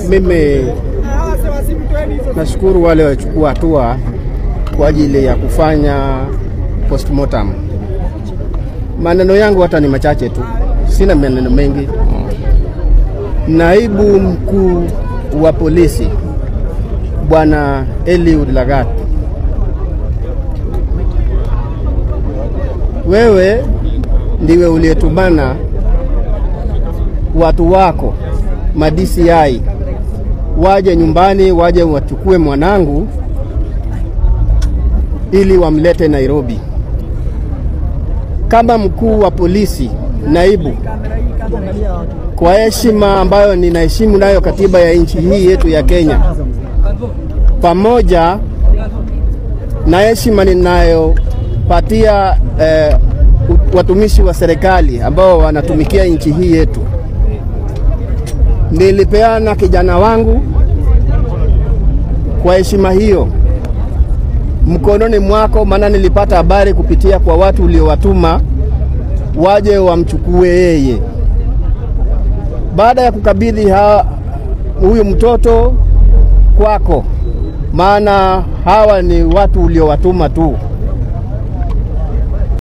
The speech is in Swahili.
Mimi nashukuru wale wachukua hatua kwa ajili ya kufanya postmortem. Maneno yangu hata ni machache tu, sina maneno mengi. Naibu mkuu wa polisi Bwana Eliud Lagat, wewe ndiwe uliyetumana watu wako ma-DCI waje nyumbani, waje wachukue mwanangu ili wamlete Nairobi. Kama mkuu wa polisi naibu, kwa heshima ambayo ninaheshimu nayo katiba ya nchi hii yetu ya Kenya, pamoja na heshima ninayopatia watumishi wa serikali ambao wanatumikia nchi hii yetu, nilipeana kijana wangu kwa heshima hiyo mkononi mwako, maana nilipata habari kupitia kwa watu uliowatuma waje wamchukue yeye. Baada ya kukabidhi huyu mtoto kwako, maana hawa ni watu uliowatuma tu,